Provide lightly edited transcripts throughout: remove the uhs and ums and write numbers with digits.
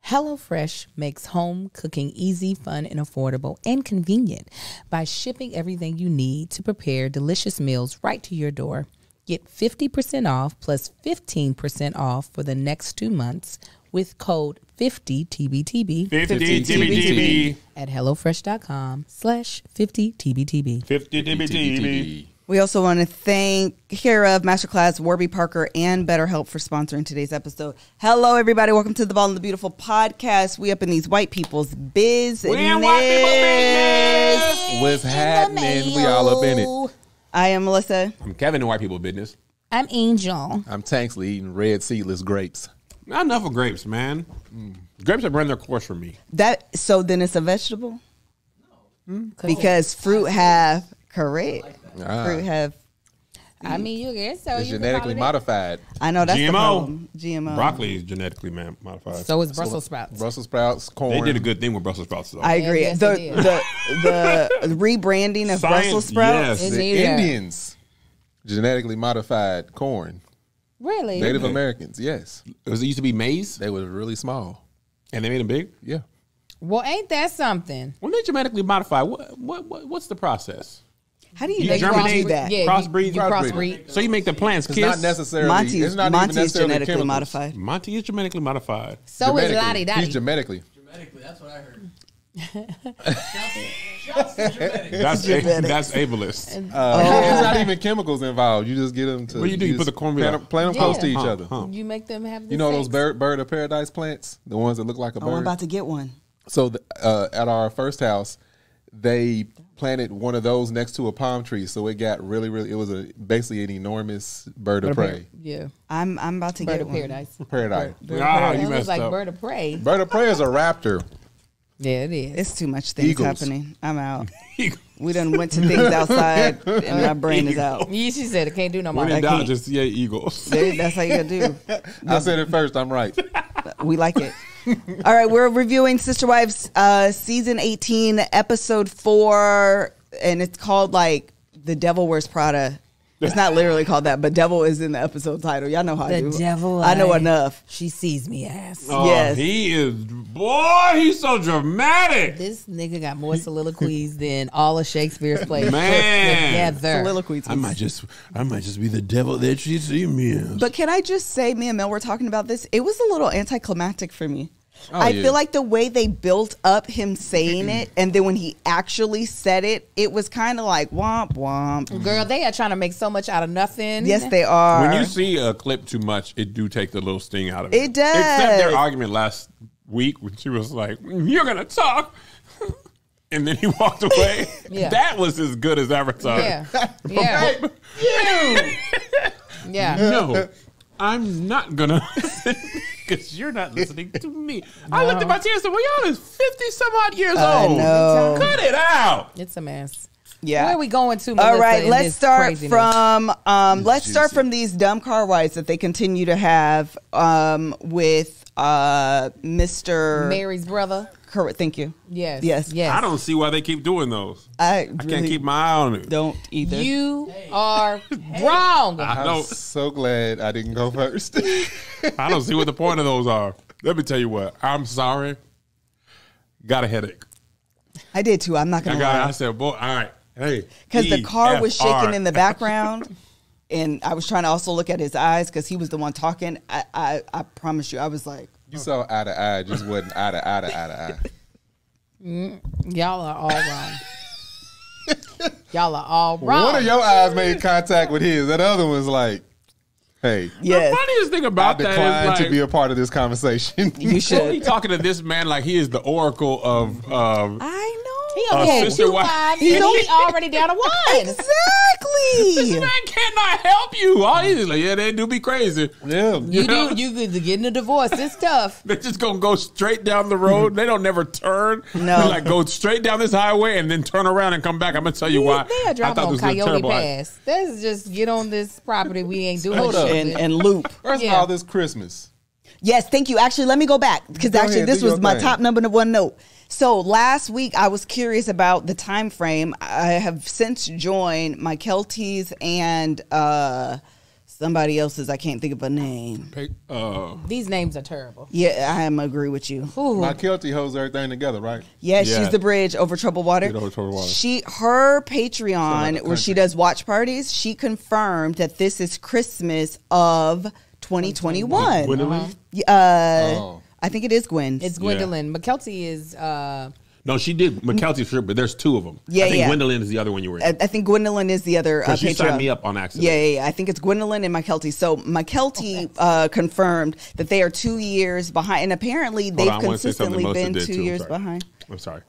HelloFresh makes home cooking easy, fun, and affordable and convenient by shipping everything you need to prepare delicious meals right to your door. Get 50% off plus 15% off for the next 2 months with code 50TBTB 50TBTB at HelloFresh.com/50TBTB. 50TBTB. We also want to thank Care of Masterclass, Warby Parker, and BetterHelp for sponsoring today's episode. Hello, everybody. Welcome to the Ball and the Beautiful podcast. We up in these white people's business. We in white people business. What's happening? We all up in it. I am Melissa. I'm Kevin in white people business. I'm Angel. I'm Tanksley eating red seedless grapes. Not enough of grapes, man. Grapes have run their course for me. So then it's a vegetable? No. Because fruit have, correct. Fruit have. I mean, you guess so. It's genetically modified. I know that's GMO. the problem. GMO. Broccoli is genetically modified. So is Brussels sprouts. Brussels sprouts, corn. They did a good thing with Brussels sprouts, though. I agree. Yes, the rebranding of Brussels sprouts. Yes. The Indians genetically modified corn. Really? Native Americans, yes. It used to be maize, They were really small. and they made them big. Yeah. Well, ain't that something? When they genetically modify, what's the process? How do you You make germinate that? Yeah, Crossbreed? you crossbreed. So you make the plants It's kiss. not necessarily. Monty's, it's not even Monty's necessarily genetically chemicals. modified. Monty is genetically modified. So is Genetically. Lottie Dottie. He's genetically. Genetically, that's what I heard. That's ableist. It's not even chemicals involved. You just get them to. What do you do? You put the cornmeal. plant them close to each Yeah. other. You make them have the You know those sex. bird of paradise plants, the ones that look like a Oh, I'm bird. about to get one. So at our first house, they planted one of those next to a palm tree. So it got really. It was basically an enormous bird of prey. Yeah. I'm about to Bird get of one. paradise. Paradise. You It looks messed like up. bird of prey. Bird of prey is a raptor. Yeah, it is. It's too much things Eagles. happening. I'm out. We done went to things outside, and my brain is out. Yeah, she said, I can't do no more. When in I doubt, can't. just Eagles. That's how you gotta do. I said it first. I'm right. We like it. All right, we're reviewing Sister Wives season 18, episode 4, and it's called like The Devil Wears Prada. It's not literally called that, but devil is in the episode title. Y'all know how I do. The devil. I know enough. She sees me ass. Oh, Yes. he is. Boy, he's so dramatic. This nigga got more soliloquies than all of Shakespeare's plays Man. put together. Soliloquies. I might just be the devil that she see me as. But can I just say, me and Mel were talking about this. It was a little anticlimactic for me. Oh, I yeah. feel like the way they built up him saying it, and then when he actually said it, it was kind of like womp womp. Girl, they are trying to make so much out of nothing. Yes, they are. When you see a clip too much, it do take the little sting out of it. It does. Except their argument last week when she was like, "You're gonna talk," and then he walked away. Yeah. That was as good as Avatar. Yeah. Yeah. Yeah. No, I'm not gonna. Because you're not listening to me. I looked at my tears and said, well, y'all is 50 some odd years old. know. Cut it out. It's a mess. Yeah. Where are we going to, Melissa? All right, in let's this start craziness? from these dumb car rides that they continue to have with Mr. Mary's brother. Correct. Thank you. Yes. Yes. Yes. I don't see why they keep doing those. I I really can't keep my eye on it. don't either. You are wrong. I I'm don't. so glad I didn't go first. I don't see what the point of those are. Let me tell you what. I'm sorry. Got a headache. I did too. I'm not gonna I lie. said, boy, all right. Hey. Because the car was EFR. shaking in the background, and I was trying to also look at his eyes because he was the one talking. I promise you, I was like, You saw eye to eye, just wasn't eye to eye to eye to eye. Y'all are all wrong. Y'all are all wrong. One of your eyes made contact with his. That other one's like, hey, yes, The funniest thing I about that decline is to like, be a part of this conversation. you he should. talking to this man like he is the oracle of I know. He only had sister 2 wife. wives, and he already down to 1. This Exactly. man cannot help you. All he's just like, yeah, they do be crazy. Yeah. You do. You getting a divorce. It's tough. They're just gonna go straight down the road. They don't never turn. No. They like go straight down this highway and then turn around and come back. I'm gonna tell you why. They are I driving thought on this was a Coyote terrible Pass. Let's just get on this property. We ain't doing Hold up. shit. And loop. First Yeah. of all, this Christmas. Yes, thank you. Actually, let me go back because Go actually ahead, this do was your my thing. top number 1 note. So last week I was curious about the time frame. I have since joined my Kelties and somebody else's. I can't think of a name. These names are terrible. Yeah, I am agree with you. My Kelty holds everything together, right? Yeah, Yeah. she's the bridge over troubled water. Over troubled water. Her Patreon where she does watch parties, she confirmed that this is Christmas of 2021. Gwendolyn? I think it is Gwen. It's Gwendolyn. McKelty is No, she did McKelty's trip, but there's two of them. Yeah, I think yeah. Gwendolyn is the other one you were in. I think Gwendolyn is the other Because she Patreon. signed me up on accident. Yeah. I think it's Gwendolyn and McKelty. So McKelty confirmed that they are 2 years behind, and apparently they've I wanna say something consistently Melissa been did 2 too. years I'm sorry. behind. I'm sorry.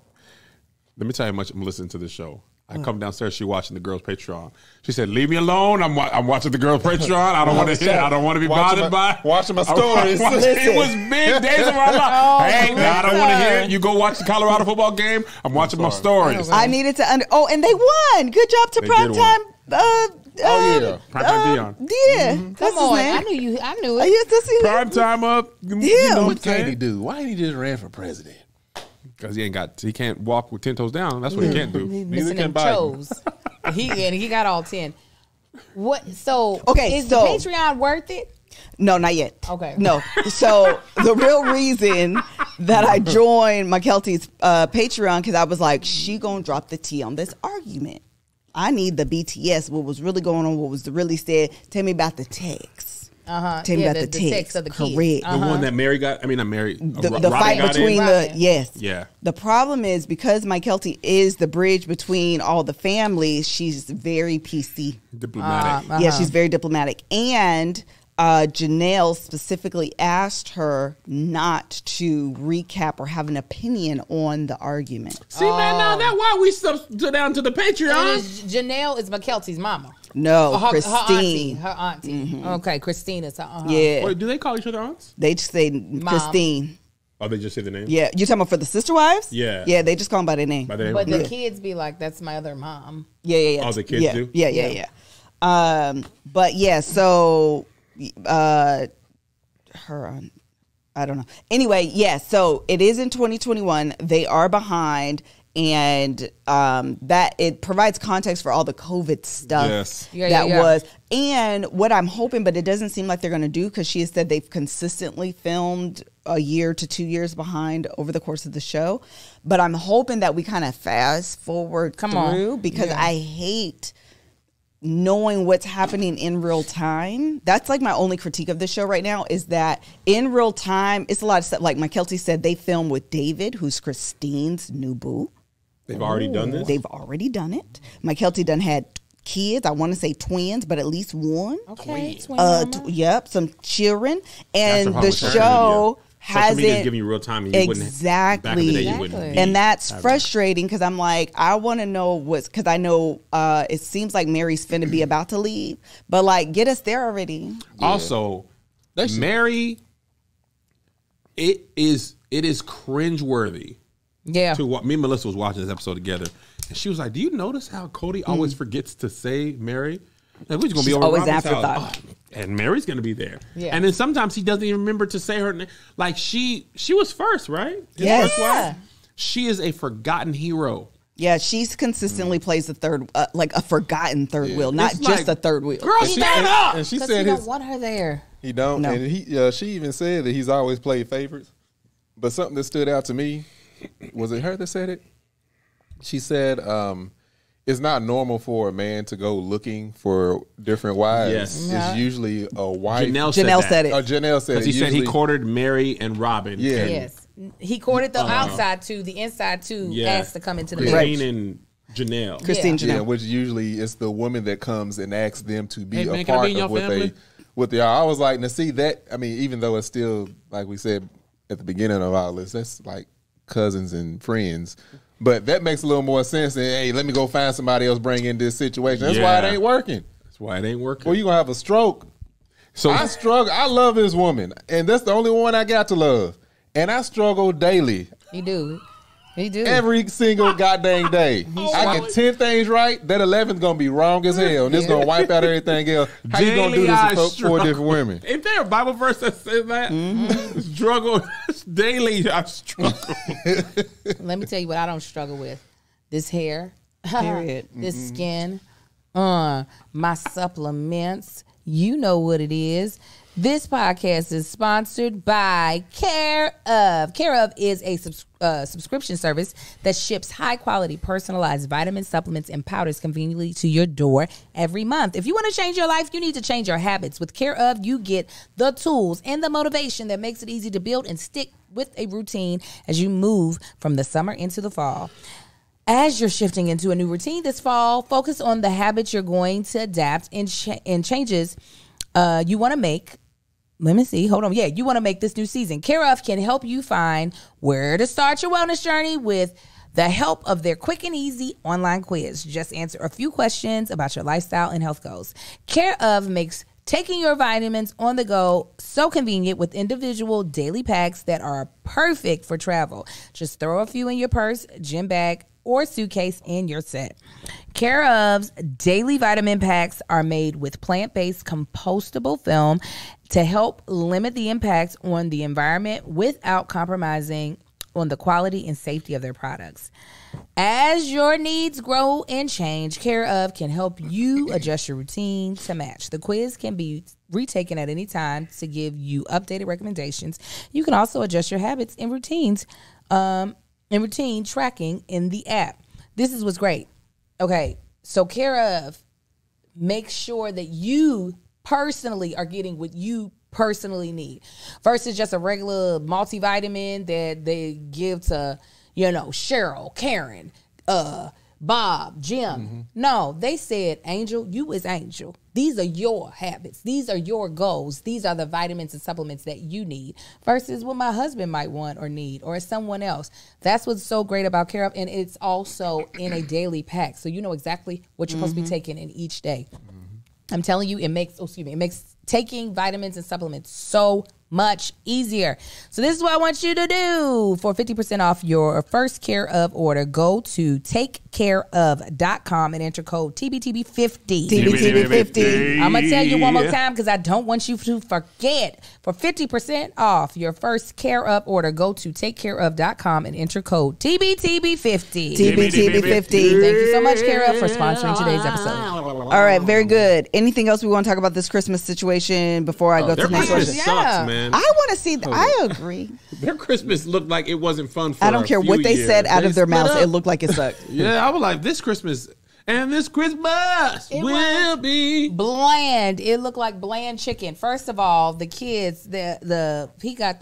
Let me tell you how much I'm listening to this show. I come downstairs. She watching the girls' Patreon. She said, "Leave me alone. I'm watching the girls' Patreon. I don't want to hear. I don't want to be bothered by watching my stories." It was big days of my life. Hey, I don't want to hear it. You go watch the Colorado football game. I'm watching my stories. I needed to and they won. Good job to They did Primetime. Primetime Dion. Yeah, that's come on. his name. I knew you. I knew it. Yes, that's his Prime time up. Yeah. What can't he do? Why ain't he just ran for president? Because he can't walk with 10 toes down. That's what he can't do. He's Neither missing can them Biden. toes. he got all 10. What? So Okay, is so- the Patreon worth it? No, not yet. Okay. No. So the real reason that I joined McKelty's Patreon, because I was like, she gonna drop the T on this argument. I need the BTS. What was really going on? What was really said? Tell me about the text. Tell me about the text of the Correct. kids. The one that Mary got. I mean, not Mary. The Robin fight got between in. the Robin. yes. Yeah. The problem is because Mike Kelty is the bridge between all the families. She's very PC. Diplomatic. Yeah, she's very diplomatic. And Janelle specifically asked her not to recap or have an opinion on the argument. See, man, now that's why we stood down to the And Patreon. Uh-huh. Janelle is McKelty's mama. No, Christine. Christine. Her auntie. Okay, Christine is her. Yeah, Wait, do they call each other aunts? they just say Christine. Oh, they just say the name? Yeah, you talking about for the sister wives? Yeah. Yeah, they just call them by their name. By the name? But the Okay. kids be like, "That's my other mom." Yeah. Oh, the kids yeah. do? Yeah. But yeah, so I don't know. Anyway, yeah, so it is in 2021. They are behind, and that it provides context for all the COVID stuff Yes. that was. And what I'm hoping, but it doesn't seem like they're going to do, because she has said they've consistently filmed a year to 2 years behind over the course of the show. But I'm hoping that we kind of fast forward through, because I hate knowing what's happening in real time. That's like my only critique of the show right now, is that in real time, it's a lot of stuff. Like McKelty said, they film with David, who's Christine's new boo. They've already done this? They've already done it. McKelty done had kids. I want to say twins, but at least one. Okay, twin mama. Yep, some children. And That's the social show Social media is hasn't giving you real time, and you wouldn't. Back in the day, you wouldn't. Exactly. be and that's having frustrating, because I'm like, I want to know because I know it seems like Mary's finna be about to leave, but like, get us there already. Also, They should- Mary, it is cringeworthy. Yeah. To what me and Melissa was watching this episode together, and she was like, "Do you notice how Cody always forgets to say Mary? Like, we're just gonna be She's over always Robin's afterthought. house. Oh, and Mary's gonna be there. Yeah. And then sometimes he doesn't even remember to say her name. Like she was first, right? Yes. First wife? She is a forgotten hero. Yeah, she's consistently plays the third, like a forgotten third wheel, not It's just like, a third wheel. Girl, stand up. And she Because said he his don't want her there. he don't, No. and she even said that he's always played favorites. But something that stood out to me, was it her that said it? She said, it's not normal for a man to go looking for different wives. Yes. It's usually a wife. Janelle Said it. Oh, Janelle said it. Because he said he Usually- courted Mary and Robin. Yeah. and Yes. He courted the outside too. The inside too asked to come into the Christine marriage. and Janelle. Christine Yeah. Janelle. Yeah, which usually it's the woman that comes and asks them to be Hey, man, a can I part be in of your what family? they are. I was like, now see that, I mean, even though it's still, like we said at the beginning of all this, that's like cousins and friends. But that makes a little more sense than, hey, let me go find somebody else bring in this situation. That's why it Yeah. ain't working. That's why it ain't working. Well, you gonna have a stroke. So I struggle. I love this woman, and that's the only one I got to love. And I struggle daily. He do. He do. Every single goddamn day. I get 10 things right. That 11's gonna be wrong as hell. And it's gonna wipe out everything else. How you gonna do Daily I this with four struggle. different women? Ain't there a Bible verse that says that? Struggle daily. I struggle. Let me tell you what I don't struggle with: this hair, Period. this skin, my supplements. You know what it is. This podcast is sponsored by Care Of. Care Of is a subscription service that ships high-quality, personalized vitamin supplements and powders conveniently to your door every month. If you want to change your life, you need to change your habits. With Care Of, you get the tools and the motivation that makes it easy to build and stick with a routine as you move from the summer into the fall. As you're shifting into a new routine this fall, focus on the habits you're going to adapt and changes you want to make. Let me see. Hold on. Yeah, you want to make this new season. Care Of can help you find where to start your wellness journey with the help of their quick and easy online quiz. Just answer a few questions about your lifestyle and health goals. Care Of makes taking your vitamins on the go so convenient with individual daily packs that are perfect for travel. Just throw a few in your purse, gym bag, or suitcase and you're set. Care Of's daily vitamin packs are made with plant-based compostable film to help limit the impact on the environment without compromising on the quality and safety of their products. As your needs grow and change, Care Of can help you adjust your routine to match. The quiz can be retaken at any time to give you updated recommendations. You can also adjust your habits and routines routine tracking in the app. This is what's great. Okay, so Care Of makes sure that you personally are getting what you personally need versus just a regular multivitamin that they give to, Cheryl, Karen, Bob, Jim. No, they said, Angel, you is Angel. These are your habits. These are your goals. These are the vitamins and supplements that you need versus what my husband might want or need or someone else. That's what's so great about Care Of, and it's also in a daily pack. So you know exactly what you're supposed to be taking in each day. I'm telling you, it makes taking vitamins and supplements so much easier. So this is what I want you to do. For 50% off your first Care Of order, go to takecareof.com and enter code TBTB50. TBTB50. I'm going to tell you one more time because I don't want you to forget. For 50% off your first Care Of order, go to takecareof.com and enter code TBTB50. TBTB50. Thank you so much, Care Of, for sponsoring today's episode. All right, very good. Anything else we want to talk about this Christmas situation before I go to the next Christmas question? sucks, man. I want to see. I agree. Their Christmas looked like it wasn't fun for I don't care what they said out of their mouths. It looked like it sucked. Yeah, I was like, this Christmas and this Christmas will be bland. It looked like bland chicken. First of all, the kids, he got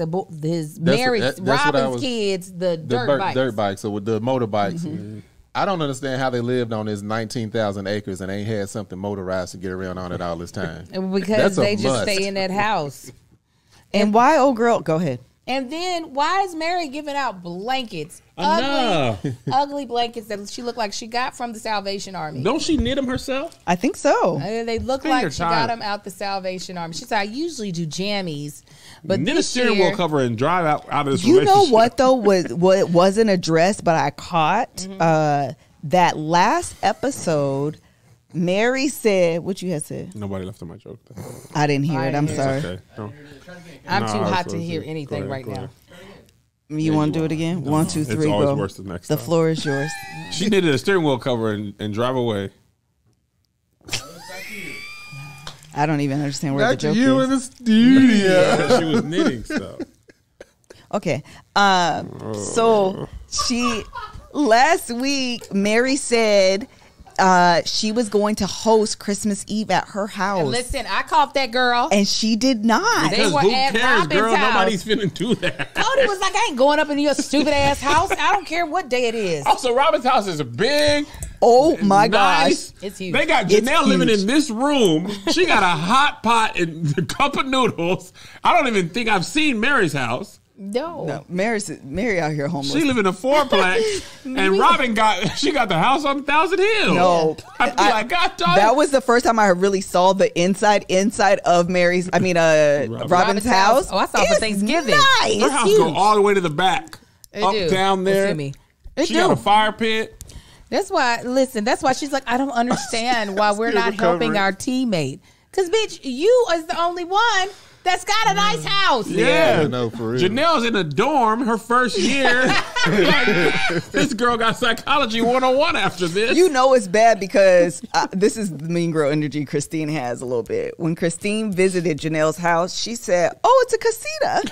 Robin's kids, the dirt bikes. So with the motorbikes. I don't understand how they lived on this 19,000 acres and ain't had something motorized to get around on it all this time. Because they just stay in that house. And why, old girl? Go ahead. And then why is Mary giving out blankets? Ugly blankets that she looked like she got from the Salvation Army. Don't she knit them herself? I think so. They look like she got them out the Salvation Army. She said, I usually do jammies. But knit a steering wheel cover and drive out of this relationship. You know what, though? What wasn't addressed, but I caught that last episode. Mary said, what you had said? Nobody left on my joke. I didn't hear it. I'm sorry. Okay. No. I'm too hot to hear anything right now. You want to do it again? 1, 2, 3, it's always go. Worse the next the time. floor is yours. She knitted a steering wheel cover and drive away. I don't even understand where the joke you is. in the studio. Yeah, she was knitting stuff. Okay. So last week, Mary said she was going to host Christmas Eve at her house. And listen, I caught that girl. And she did not. They were who at cares, Robin's girl? house. Nobody's finna do that. Cody was like, I ain't going up in your stupid ass house. I don't care what day it is. Also, Robin's house is big. Oh my nice. gosh. It's huge. They got Janelle living in this room. She got a hot pot and a cup of noodles. I don't even think I've seen Mary's house. No, Mary out here homeless. She live in a fourplex, and Robin got the house on 1,000 Hills. No, I'd be like, God dog. that was the first time I really saw the inside of Robin's house. Oh, I saw it for Thanksgiving. Nice. Her house go all the way to the back, down there. She got a fire pit. That's why she's like, I don't understand why we're not helping our teammate. Because, bitch, you is the only one that's got a nice house. Yeah, no, for real. Janelle's in a dorm her first year. This girl got psychology 101 after this. You know it's bad because this is the mean girl energy Christine has a little bit. When Christine visited Janelle's house, she said, "Oh, it's a casita."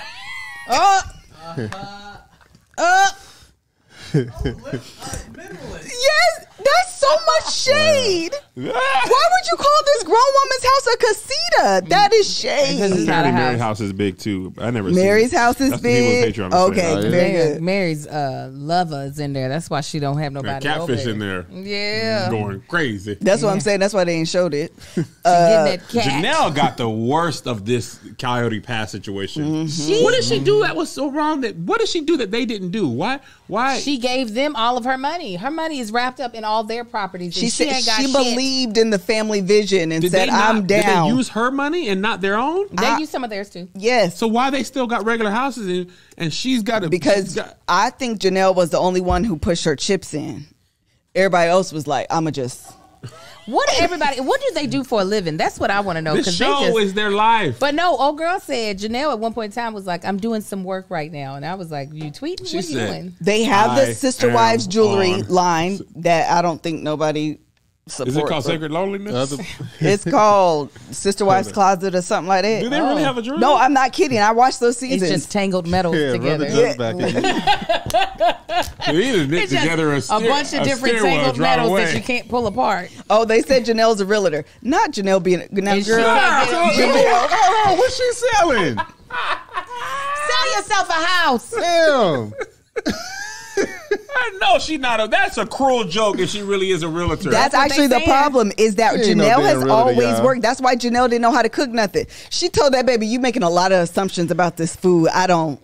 Yes, that's so much shade. Why would you call this grown woman's house a casita? That is shade. Because Apparently Mary's house is big too. I never Mary's seen it. house is That's the people big. on Patreon are saying. Okay, very good. Mary's lover is in there. That's why she don't have nobody Got over catfish in there. Yeah. Going crazy. That's what I'm saying. That's why they ain't showed it. She getting that cat. Janelle got the worst of this Coyote Pass situation. Mm-hmm. What did she do that was so wrong? What did she do that they didn't do? Why? She gave them all of her money. Her money is wrapped up in all their properties. She and said ain't got she shit. believed in the family vision and Did said, they not, "I'm down." Did they use her money and not their own? They use some of theirs too. Yes. So why they still got regular houses and she's got to Because I think Janelle was the only one who pushed her chips in. Everybody else was like, "I'ma just." What do they do for a living? That's what I want to know. this show is their life. But no, old girl said Janelle at one point in time was like, "I'm doing some work right now," and I was like, "You tweeting? She What are you said- doing?" They have I the Sister Wives am jewelry on. line that I don't think nobody supports. Is it called Sacred Loneliness? It's called Sister Wives Closet or something like that. Do they really have a jewelry? No, I'm not kidding. I watched those It's seasons. just tangled metals together. Back in. They either knit It's just together a bunch of different tangled metals that you can't pull apart. Oh, they said Janelle's a realtor. Not Janelle being now, Is she? girl. Janelle, hold on, what's she selling? Sell yourself a house. Damn. No, she's not. That's a cruel joke if she really is a realtor. That's what actually they the saying. problem is that She ain't no Janelle damn has realtor, always y'all. worked. That's why Janelle didn't know how to cook nothing. She told that baby, "You making a lot of assumptions about this food. I don't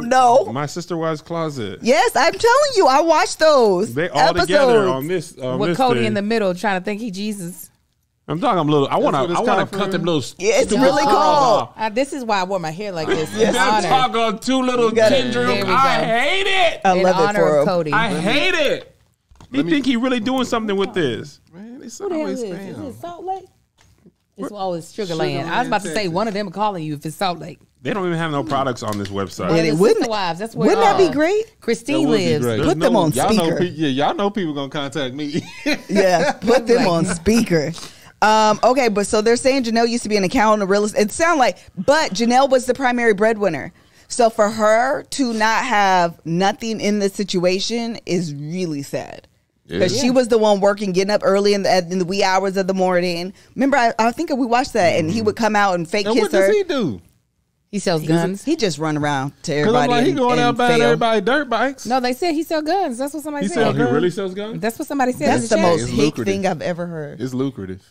know." My sister wives closet. Yes, I'm telling you, I watched those. They all episodes. together on this. With this Cody thing. in the middle trying to think he Jesus. I'm talking. I'm little. I want what it's to called cut for? them little. Yeah, it's stupid really curls cold. off. This is why I wore my hair like this. Yes. In honor. Talk on two little got it. tendrils. There we I go. hate it. I In love it honor for of him. Cody. I hate it. He think he really doing something with this. Man, it's Who the hell always is this? Is spam. it Salt Lake? It's always Sugar Land. I was about to say Texas. one of them calling you if it's Salt Lake. They don't even have no products on this website. Well, it it's wouldn't- Sister Wives. That's where Wouldn't that be great? That Christine would be lives. great. Put them on y'all know, speaker. y'all know people gonna contact me. Yeah, put them on speaker. Okay, but so they're saying Janelle used to be an accountant, a real estate. It sounds like, but Janelle was the primary breadwinner. So for her to not have nothing in the situation is really sad. Because she was the one working, getting up early in the wee hours of the morning. Remember, I think we watched that, and he would come out and fake And kiss what her. does he do? He sells guns. He just run around to Because everybody. I'm like, he and- going and out buying fail. everybody dirt bikes. No, they said he sells guns. That's what somebody He said. Oh, he really sells guns? That's what somebody said. That's in the chat. most It's hick lucrative. thing I've ever heard. It's lucrative.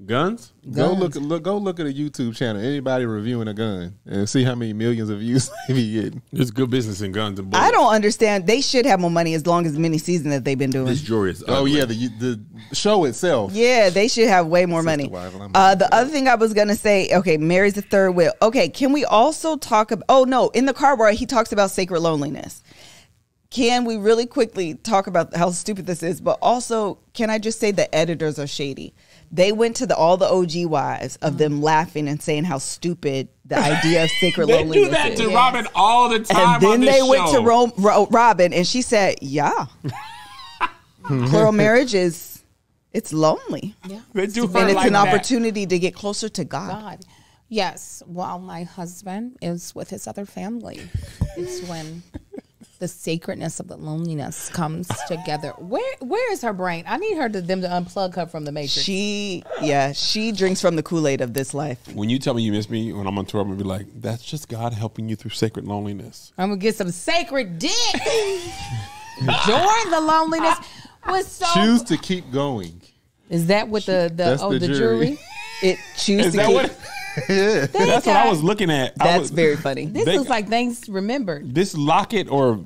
Guns? Go look at a YouTube channel. Anybody reviewing a gun and see how many millions of views they be getting. There's good business in guns and bullets. I don't understand. They should have more money as long as many seasons that they've been doing. This jewelry is Oh ugly. yeah, the show itself. Yeah, they should have way more money. Wife, I'm- The other thing I was gonna say, okay, Mary's the third wheel. Okay, can we also talk about? Oh no, in the car where he talks about sacred loneliness. Can we really quickly talk about how stupid this is? But also, can I just say the editors are shady? They went to all the OG wives of them laughing and saying how stupid the idea of sacred They loneliness do that is. to Robin all the time. And then on this they went to show. Robin, and she said, "Yeah, plural marriage it's lonely, They do her and it's like an that. opportunity to get closer to God." God. Yes. While my husband is with his other family, it's when the sacredness of the loneliness comes together. Where is her brain? I need them to unplug her from the matrix. She drinks from the Kool-Aid of this life. When you tell me you miss me when I'm on tour, I'm gonna be like, "That's just God helping you through sacred loneliness." I'm gonna get some sacred dick during the loneliness. Was so. Choose to keep going. Is that what That's the the jury? It chooses Is to that keep. what? That's what I was looking at. That's very funny. This They- looks like things remembered. This locket or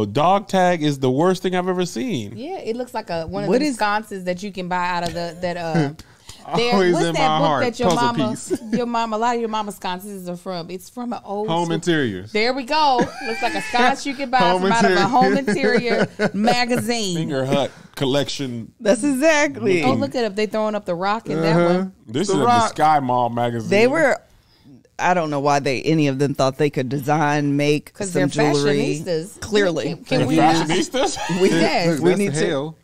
dog tag is the worst thing I've ever seen. Yeah, it looks like one of What the is- sconces that you can buy out of that. Always What's in that my book heart, that your puzzle mama, piece. your mama, a lot of your mama's sconces are from? It's from an old Home school- interiors. There we go. Looks like a sconce you can buy Home from out of a interior. home interior magazine. Finger Hut collection. That's exactly. Oh, look at it. They throwing up the rock in that one. This The is Rock. the Sky Mall magazine. They were. I don't know why any of them thought they could design, make Because some they're jewelry. fashionistas. Clearly. Can we Fashionistas? Yes. We That's need to. hell.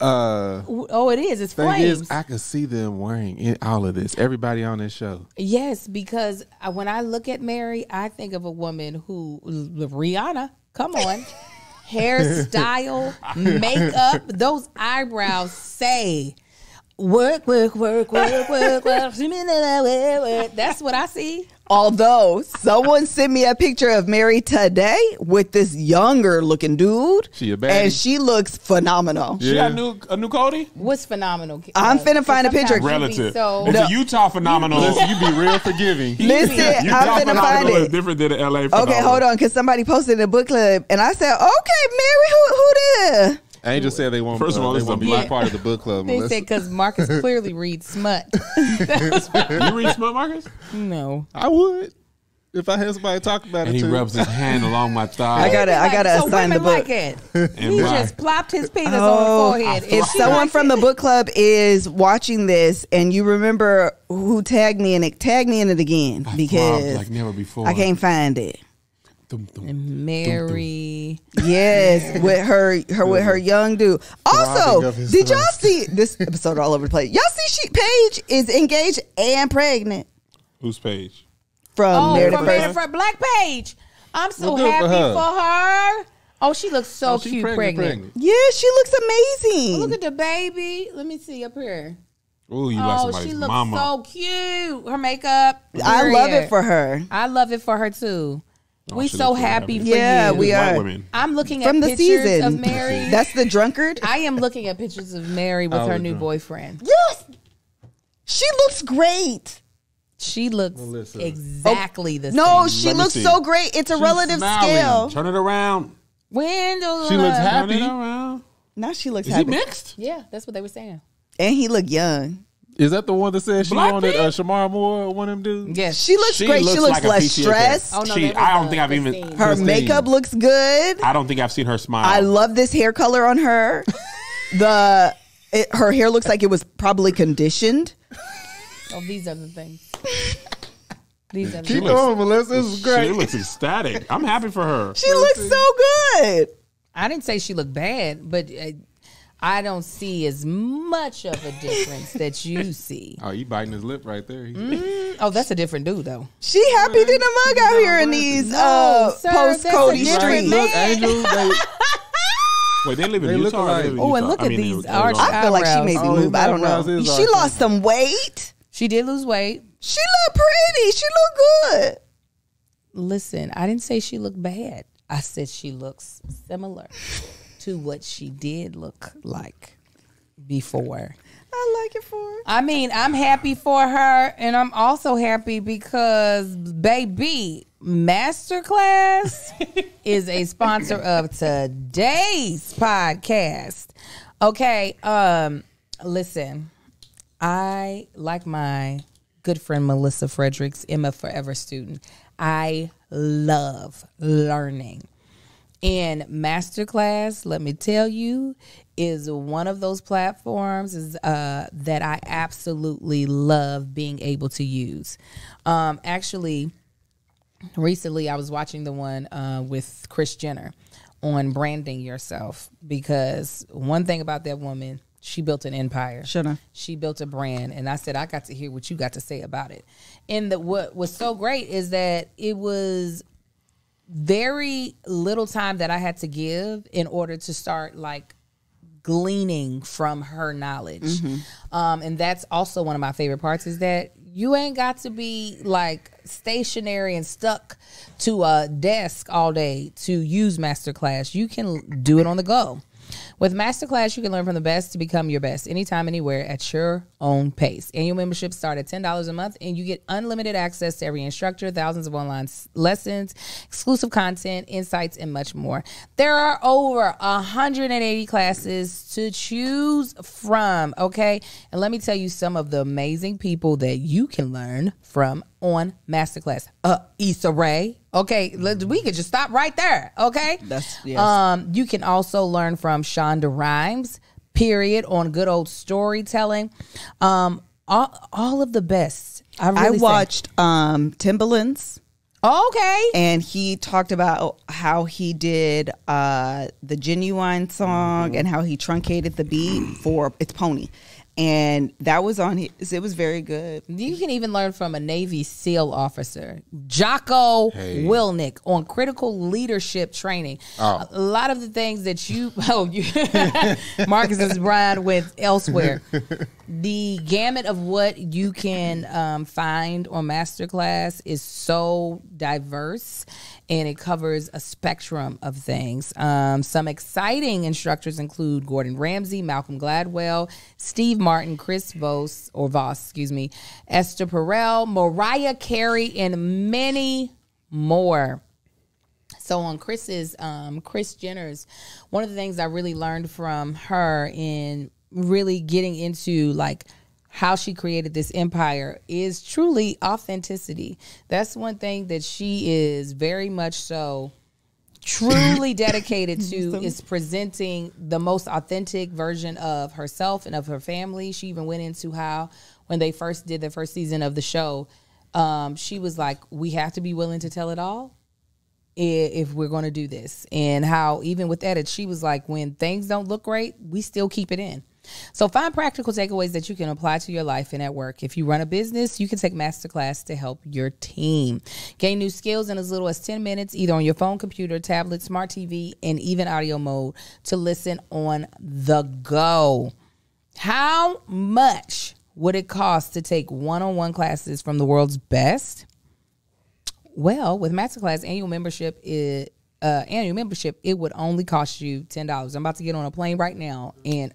Oh, it is. It's Thing flames. is, I could see them wearing all of this. Everybody on this show. Yes, because when I look at Mary, I think of a woman who, Rihanna, come on, hairstyle, makeup, those eyebrows say, work, work, work, work, work, work. That's what I see. Although someone sent me a picture of Mary today with this younger looking dude, She a baddie? and she looks phenomenal. She got a new Cody? What's phenomenal? I'm finna find a picture. Sometimes you be Relative. So, It's a Utah phenomenal. Listen, you be real forgiving. Listen, Utah I'm finna find phenomenal is it. different than the LA phenomenal. Okay, hold on, because somebody posted in a book club, and I said, "Okay, Mary, who there?" Angel said they won't. First of all, they this is won't a be black- part of the book club. they unless- said because Marcus clearly reads smut. You read Smut Marcus? No. I would if I had somebody talk about And it he too. rubs his hand along my thigh. I gotta so assign the women book. like it. And He why? just plopped his penis Oh, on the forehead. If She someone likes from it. the book club is watching this, and you remember who tagged me in it, tag me in it again I because throbbed like never before. I can't find it. Dum, dum. And Mary. Yes, with her young dude. Also, Throbbing of his did y'all thrust. see this episode all over the place? Y'all see Paige is engaged and pregnant Whose page? from Oh, Meredith from First. Meredith Black Page. I'm so Well, good for happy her. for her. Oh, she looks so she cute pregnant. Yeah, she looks amazing. Look at the baby. Let me see up here. Ooh, you like Oh, somebody's she looks mama. so cute. Her makeup. I love period. it for her. I love it for her too. Oh, We she so looks really happy happy. for Yeah, you. we White are. women. I'm looking From at the pictures season. of Mary. That's the drunkard. I am looking at pictures of Mary with Oh, her the new drunk. boyfriend. Yes, she looks great. She looks Melissa. exactly the No, same. she Let me looks see. so great. It's a She's relative smiling. scale. Turn it around. Window She looks light. happy. Turn it around. Now she looks Is he happy, mixed? Yeah, that's what they were saying. and he look young. Is that the one that said she Black wanted Pink? Shamar Moore or one of them dudes? Yes. She looks great. She looks like a less PTA stressed. Oh, no, She, that was I don't the- think I've the even. scene. Her Christine. makeup looks good. I don't think I've seen her smile. I love this hair color on her. Her hair looks like it was probably conditioned. Oh, these are the things. These are the Keep things. going, Melissa. This is great. She looks ecstatic. I'm happy for her. She looks so good. I didn't say she looked bad, but I don't see as much of a difference that you see. Oh, you biting his lip right there. Oh, that's a different dude, though. She happy than a mug out here in these No, sir, post that's Cody a different streets. man. Look, Angel. They, Wait, they live in They look Utah. or alike. they live in Oh, and Utah? look I at mean, these Arizona. arch I feel like she eyebrows. may be Oh, moved. I don't know. eyebrows is She arched. lost some weight. She did lose weight. She look pretty. She look good. Listen, I didn't say she looked bad. I said she looks similar to what she did look like before. I like it for her. I mean, I'm happy for her, and I'm also happy because, baby, Masterclass is a sponsor of today's podcast. Okay, listen, I, like my good friend Melissa Fredericks, am a forever student. I love learning. And Masterclass, let me tell you, is one of those platforms that I absolutely love being able to use. Actually, recently I was watching the one with Kris Jenner on branding yourself, because one thing about that woman, she built an empire. Shoulda. She built a brand, and I said I got to hear what you got to say about it. And what was so great is that it was very little time that I had to give in order to start like gleaning from her knowledge. And that's also one of my favorite parts, is that you ain't got to be like stationary and stuck to a desk all day to use Masterclass. You can do it on the go. With Masterclass, you can learn from the best to become your best anytime, anywhere, at your own pace. Annual memberships start at $10 a month, and you get unlimited access to every instructor, thousands of online lessons, exclusive content, insights, and much more. There are over 180 classes to choose from, okay? And let me tell you some of the amazing people that you can learn from on Masterclass. Issa Rae. Okay, we could just stop right there, okay? Yes. You can also learn from Shonda Rhimes, period, on good old storytelling. All of the best I watched Timbaland's. Okay. And he talked about how he did the Genuine song and how he truncated the beat for It's Pony. And that was on his, it was very good. You can even learn from a Navy SEAL officer, Jocko Willnick, on critical leadership training. A lot of the things that Marcus is Brian with elsewhere. The gamut of what you can find on Masterclass is so diverse, and it covers a spectrum of things. Some exciting instructors include Gordon Ramsay, Malcolm Gladwell, Steve Martin, Chris Voss, Esther Perel, Mariah Carey, and many more. So on Kris Jenner's, one of the things I really learned from her in really getting into like how she created this empire is truly authenticity. That's one thing that she is very much so truly dedicated to, is presenting the most authentic version of herself and of her family. She even went into how when they first did the first season of the show, she was like, we have to be willing to tell it all if we're going to do this. And how even with that, she was like, when things don't look great, we still keep it in. So find practical takeaways that you can apply to your life and at work. If you run a business, you can take Masterclass to help your team. Gain new skills in as little as 10 minutes, either on your phone, computer, tablet, smart TV, and even audio mode to listen on the go. How much would it cost to take one-on-one classes from the world's best? Well, with Masterclass annual membership, it would only cost you $10. I'm about to get on a plane right now and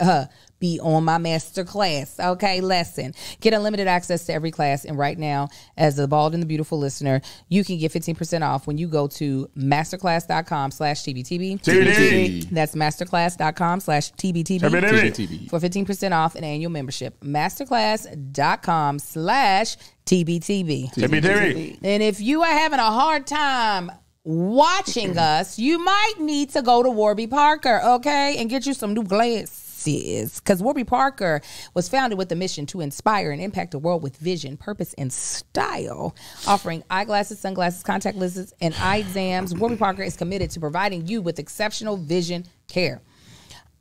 be on my Masterclass, lesson. Get unlimited access to every class. And right now, as the Bald and the Beautiful listener, you can get 15% off when you go to masterclass.com/TBTB. TBT. That's masterclass.com/TBTB for 15% off an annual membership. Masterclass.com/TBTB. TBTB. And if you are having a hard time watching us, you might need to go to Warby Parker, and get you some new glasses. Because Warby Parker was founded with the mission to inspire and impact the world with vision, purpose, and style. Offering eyeglasses, sunglasses, contact lenses, and eye exams, Warby Parker is committed to providing you with exceptional vision care.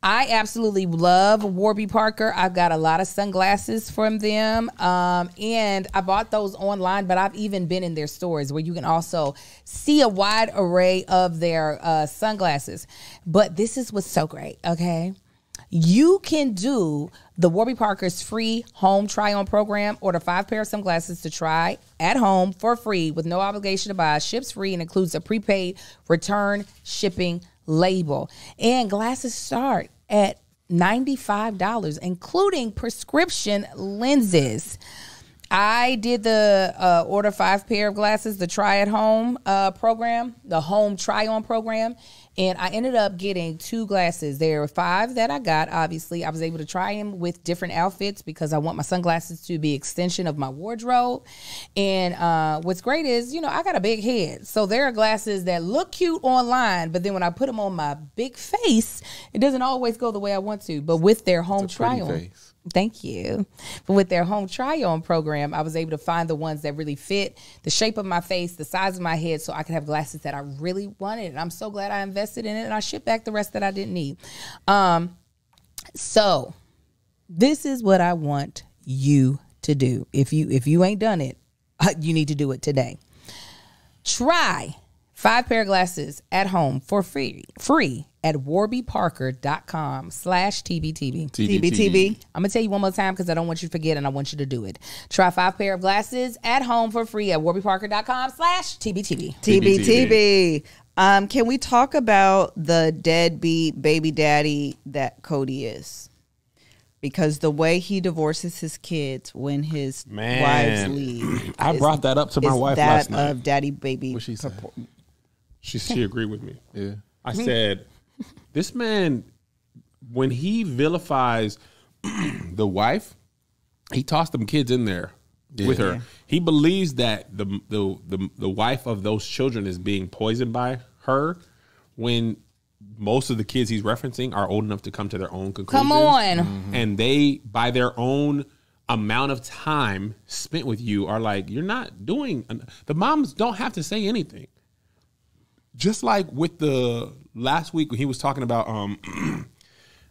I absolutely love Warby Parker. I've got a lot of sunglasses from them, and I bought those online, but I've even been in their stores where you can also see a wide array of their sunglasses. But this is what's so great, You can do the Warby Parker's free home try-on program. Order 5 pair of sunglasses to try at home for free with no obligation to buy. Ships free and includes a prepaid return shipping label. And glasses start at $95, including prescription lenses. I did the order 5 pair of glasses, the try at home program, the home try on program. And I ended up getting 2 glasses. There were 5 that I got. Obviously, I was able to try them with different outfits because I want my sunglasses to be extension of my wardrobe. And what's great is, I got a big head. So there are glasses that look cute online, but then when I put them on my big face, it doesn't always go the way I want to. But with their home try-on. Thank you. But with their home try-on program, I was able to find the ones that really fit the shape of my face, the size of my head, so I could have glasses that I really wanted. And I'm so glad I invested in it, and I shipped back the rest that I didn't need. So this is what I want you to do. If you ain't done it, you need to do it today. Try 5 pair of glasses at home for free at warbyparker.com/TBTB. TBTB. I'm going to tell you one more time because I don't want you to forget and I want you to do it. Try 5 pair of glasses at home for free at warbyparker.com/TBTB. TBTB. Can we talk about the deadbeat baby daddy that Cody is? Because the way he divorces his kids when his wives leave. I brought that up to my wife last night. That of daddy baby. What she said? She agreed with me. Yeah. I said, this man, when he vilifies the wife, he tossed them kids in there with her. He believes that the wife of those children is being poisoned by her when most of the kids he's referencing are old enough to come to their own conclusions. Come on. And they, by their own amount of time spent with you are like, you're not doing, the moms don't have to say anything. Just like with the last week when he was talking about,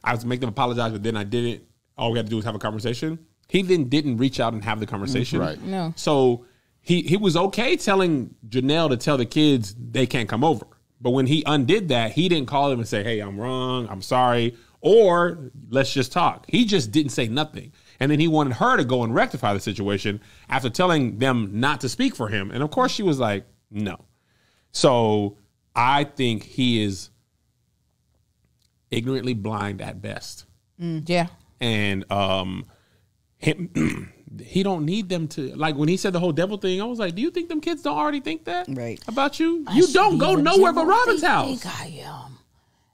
I was making them apologize, but then I didn't. All we had to do was have a conversation. He then didn't reach out and have the conversation. Right. No. So he was okay telling Janelle to tell the kids they can't come over. But when he undid that, he didn't call them and say, hey, I'm wrong, I'm sorry, or let's just talk. He just didn't say nothing. And then he wanted her to go and rectify the situation after telling them not to speak for him. And of course she was like, no. So I think he is ignorantly blind at best. Yeah. And he don't need them to, like when he said the whole devil thing, I was like, do you think them kids don't already think that about you? You don't go nowhere but Robin's house. I think I am.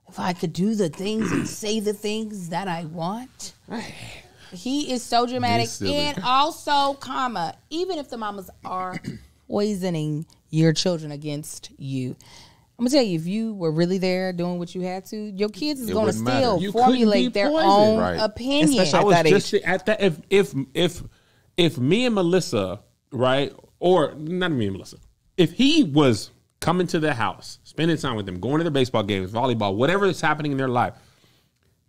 If I could do the things and say the things that I want. He is so dramatic. And also, even if the mamas are poisoning your children against you, I'm gonna tell you, if you were really there doing what you had to, your kids is gonna still formulate their own opinion. Especially at that age. At that, if me and Melissa, right, or not me and Melissa, if he was coming to their house, spending time with them, going to their baseball games, volleyball, whatever is happening in their life,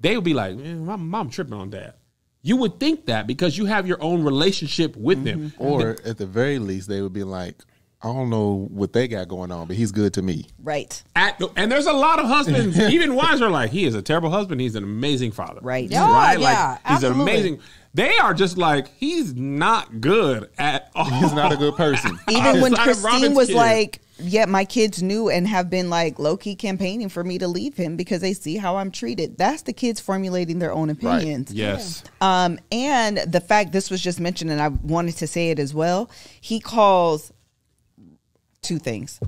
they would be like, man, my mom tripping on dad. You would think that because you have your own relationship with them. Or at the very least, they would be like, I don't know what they got going on, but he's good to me. Right. And there's a lot of husbands, even wives are like, he is a terrible husband. He's an amazing father. Right. Right? Yeah, like, he's absolutely. amazing. They are just like, he's not good at all. He's not a good person. Even when Outside of Christine Robin's was kid. like, yeah, my kids knew and have been like low-key campaigning for me to leave him because they see how I'm treated. That's the kids formulating their own opinions. Right. Yes. And the fact this was just mentioned, and I wanted to say it as well, he calls two things.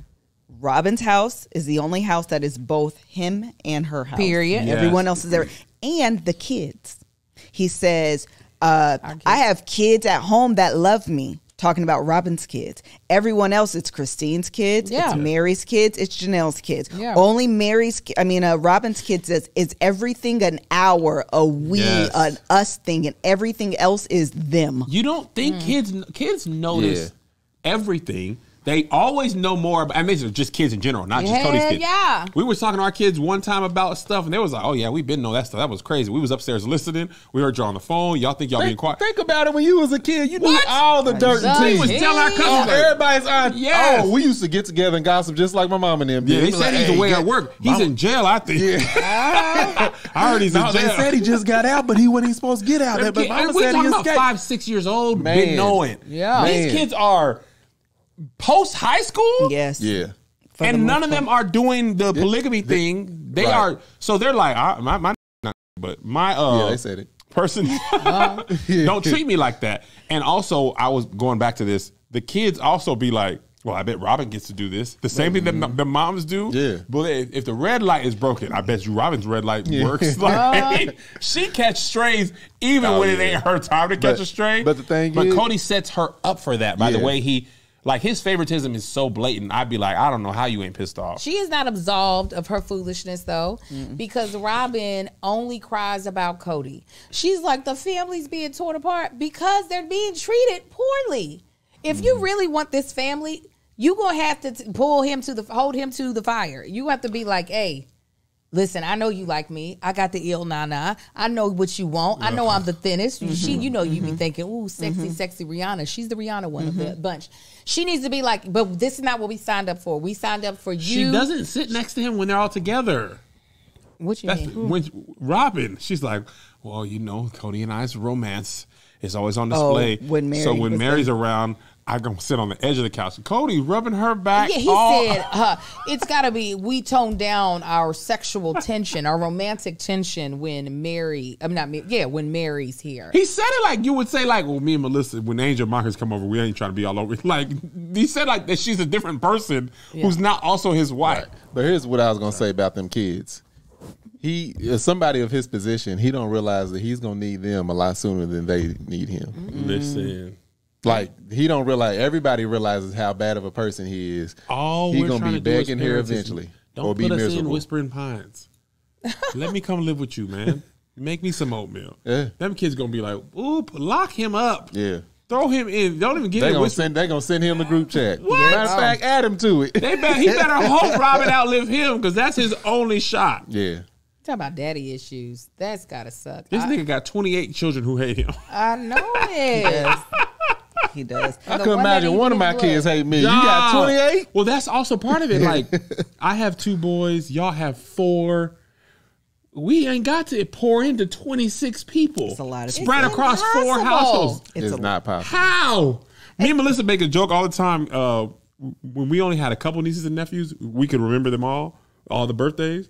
Robin's house is the only house that is both him and her house. Period. Yes. Everyone else is there. And the kids. He says, I have kids at home that love me. Talking about Robin's kids. Everyone else, it's Christine's kids. Yeah. It's Mary's kids. It's Janelle's kids. Yeah. Only Robin's kids is everything an hour, a we, Yes. an us thing, and everything else is them. You don't think kids notice everything. They always know more about, I mean, it's just kids in general, not just Cody's kids. Yeah. We were talking to our kids one time about stuff, and they was like, oh, yeah, we've been know that stuff. That was crazy. We was upstairs listening. We heard you on the phone. Y'all think y'all being quiet. Think about it when you was a kid. You knew What? all the dirt and We tea. was telling our cousins. like, Everybody's on. Yes. Oh, we used to get together and gossip just like my mom and them. Yeah, did. they Be said like, he's "Hey, away get- at work. He's Mama-" in jail, I think. Yeah. I heard he's in No, jail. they said he just got out, but he wasn't supposed to get out. But Mama we said he talking about escaped. 5-6 years old, Man. been knowing. Yeah. These Man. kids are post high school. Yes. Yeah. For the And none most of them are doing the polygamy thing. They Right. are, so they're like, my but my Yeah, they said it. person don't treat me like that. And also, I was going back to this. The kids also be like, well, I bet Robin gets to do this. The same thing that the moms do. Yeah. But if the red light is broken, I bet you Robin's red light works. Like, she catch strays even when it ain't her time to catch a stray. but the thing but is- Cody sets her up for that by the Yeah. way he, like, his favoritism is so blatant. I'd be like, I don't know how you ain't pissed off. She is not absolved of her foolishness, though, because Robin only cries about Cody. She's like, the family's being torn apart because they're being treated poorly. If you really want this family, you gonna have to hold him to the fire. You have to be like, hey, listen, I know you like me. I got the ill nana. I know what you want. I know I'm the thinnest. You know, you be thinking, ooh, sexy Rihanna. She's the Rihanna one of the bunch. She needs to be like, but this is not what we signed up for. We signed up for you. She doesn't sit next to him when they're all together. What you That's mean? when Robin, she's like, well, you know, Cody and I's romance is always on display. when Mary so when was Mary's around, I gonna sit on the edge of the couch. Cody rubbing her back. Yeah, he said it's got to be. We tone down our sexual tension, our romantic tension when when Mary's here. He said it like you would say, like, well, me and Melissa, when Angel Marcus come over, we ain't trying to be all over. Like, he said like that she's a different person who's not also his wife. But here's what I was gonna say about them kids. He, as somebody of his position, he don't realize that he's gonna need them a lot sooner than they need him. Listen, Like, he don't realize. Everybody realizes how bad of a person he is. all He we're gonna trying be to do as begging here parents is eventually, Don't or be put us in miserable. Whispering Pines. Let me come live with you, man. Make me some oatmeal. Yeah. Them kids gonna be like, "Oop, lock him up. Yeah. Throw him in. Don't even get They it. gonna send him the group chat. What? Matter of fact, add him to it. He better hope Robin outlive him because that's his only shot. Yeah. Talk about daddy issues. That's gotta suck. This nigga got 28 children who hate him. I know it. He does. I couldn't imagine one of my kids hate me. You got 28? Well, that's also part of it. Like, I have 2 boys. Y'all have 4. We ain't got to pour into 26 people. It's a lot of spread people. across 4 households. It's not possible. How? Me and Melissa make a joke all the time. When we only had a couple nieces and nephews, we could remember them all the birthdays.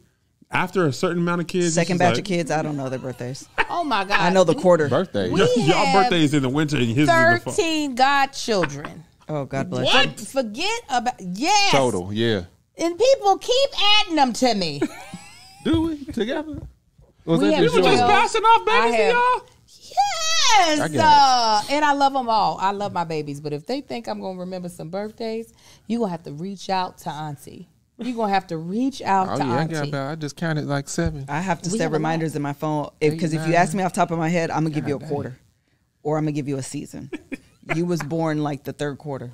After a certain amount of kids, Second batch of kids, I don't know their birthdays. Oh my God. I know the quarter. Birthday. We y'all have birthdays in the winter and his in the fall. 13 godchildren. Oh, God bless. What? Forget about yes. Total, yeah. And people keep adding them to me. Do we together? Was We that have just You were yours? just passing off babies to have- y'all? Yes. I get And I love them all. I love my babies. But if they think I'm going to remember some birthdays, you're going to have to reach out to Auntie. You're going to have to reach out Oh to yeah, Auntie. I just counted like 7. I have to We set have a lot. reminders in my phone because if you ask me off the top of my head, I'm gonna give you a quarter, or I'm gonna give you a season. You was born like the 3rd quarter.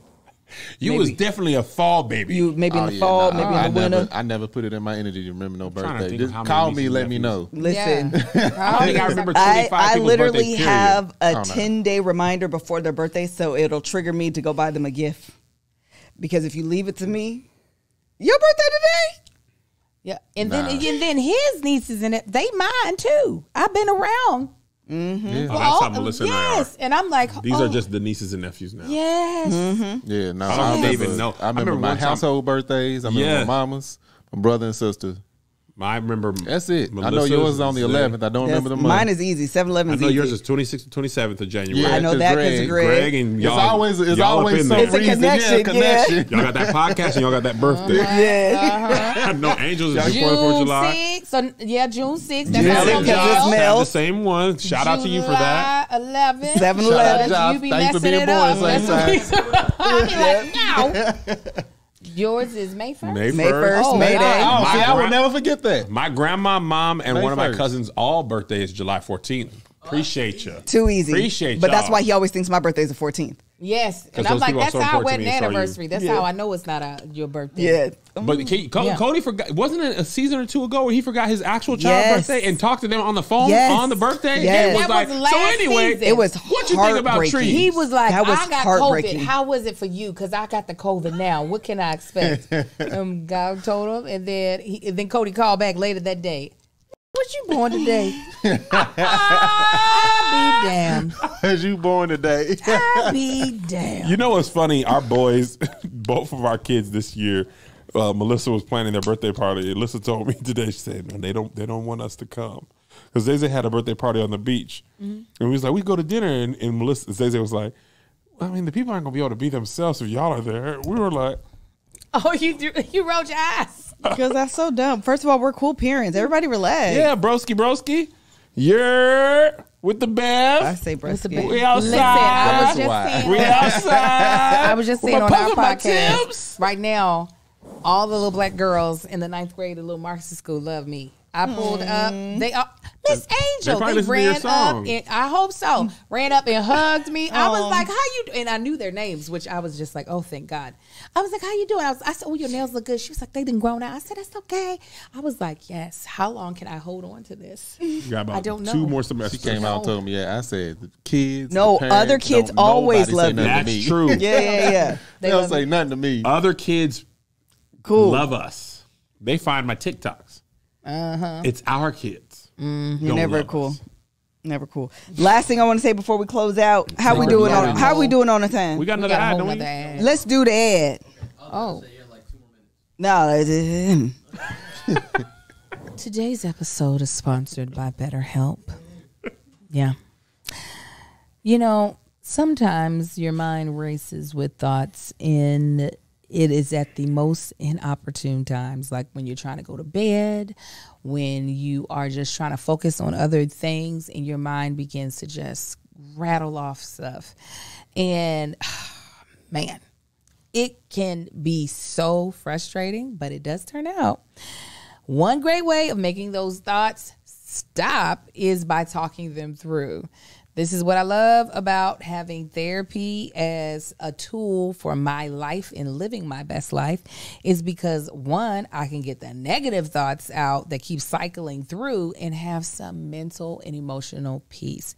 You Maybe. was definitely a fall baby. You maybe in the fall, maybe in the winter. I never put it in my energy to remember no trying to birthday. think of Just how many call nieces me, and let me nephews. know. Listen, I think I remember 25 I people's literally birthdays, period. have a I don't know. 10-day reminder before their birthday, so it'll trigger me to go buy them a gift. Because if you leave it to me, your birthday today? Yeah. And Nah. then his nieces and they mine too. I've been around. Yeah. Oh, that's how Melissa and I are. Yes. And I'm like, These are just the nieces and nephews now. yes. Yeah, no, I don't even know. I remember my one time- household birthdays. I remember Yeah. my mama's, my brother and sister. I remember. That's it. I know Melissa's yours is on the is 11th. I don't remember the month. Mine is easy. 7-Eleven I is know easy. yours is 26th to 27th of January. Yeah, I know 'cause that because of Greg- Greg. Greg and It's y'all. always y'all up always in some there. It's a reason. connection, connection. Y'all got that podcast and y'all got that birthday. Yeah. No Angels is before the 4th of June July. 6th. So yeah, June 6th. That's Yeah, how because some it's girls. Mel. Have the same one. Shout out to you for that. July 11th. 7-Eleven. Shout out, You be thanks for messing being it born up. at the same I'll be like, no. Yours is May 1st. May 1st. May 1st, Oh, May wow. Day. Oh, My see, I would gra- never forget that. My grandma, mom, and May one of my 1st. cousins' all birthday is July 14th. Appreciate you. Too easy. Appreciate But that's y'all. why he always thinks my birthday is the 14th. Yes. And 'Cause I'm those like, people are that's so our important to wedding me, and so are you. anniversary. That's Yeah. how I know it's not your birthday. Yeah. But Yeah. Cody forgot. Wasn't it a season or 2 ago where he forgot his actual child's Yes. birthday and talked to them on the phone Yes. on the birthday? Yes. And was That like, was so last anyway, season. It was what you think about heartbreaking. trees? He was like, That was I got heartbreaking. COVID. How was it for you? Because I got the COVID now. What can I expect? God told him. And then Cody called back later that day. What you born today? I'll be damned. As you born today. I'll be damned. You know what's funny? Our boys, both of our kids this year, Melissa was planning their birthday party. Alyssa told me today, she said, "Man, they don't want us to come." Because Zay had a birthday party on the beach. And we was like, we go to dinner. And Melissa, Zay was like, I mean, the people aren't going to be able to be themselves if y'all are there. We were like, Oh, you rolled your eyes. Because that's so dumb. First of all, we're cool parents. Everybody relax. yeah, broski. You're with the Bev. I say breast. We outside. Listen, I was just Why? saying. We outside. I was just With saying my on our puffin' my podcast Timbs. right now, all the little black girls in the 9th grade of little Marxist school love me. I pulled up. They are Miss Angel. probably They listen to your ran up song. and I hope so. Ran up and hugged me. I was like, "How you?" And I knew their names, which I was just like, "Oh, thank God." I was like, "How you doing?" I said, "Oh, your nails look good." She was like, "They didn't grow out." I said, "That's okay." I was like, "Yes." How long can I hold on to this? You got about I don't know. 2 more She semesters. came out and told me, I said, the kids. No, the parents, other kids don't always nobody say love nothing That's to me. true. Yeah. They don't say nothing to me. Other kids Cool. love us. They find my TikToks. It's our kids. You're Don't never love cool. us. Never cool. Last thing I want to say before we close out, how we Never doing cool. on how we doing on the time? We got We another got a ad, whole don't we? nother ad. Let's do the ad. Oh. No, Today's episode is sponsored by BetterHelp. Yeah. You know, sometimes your mind races with thoughts and it is at the most inopportune times, like when you're trying to go to bed, when you are just trying to focus on other things and your mind begins to just rattle off stuff. And man, it can be so frustrating, but it does turn out. One great way of making those thoughts stop is by talking them through. This is what I love about having therapy as a tool for my life and living my best life is because, one, I can get the negative thoughts out that keep cycling through and have some mental and emotional peace.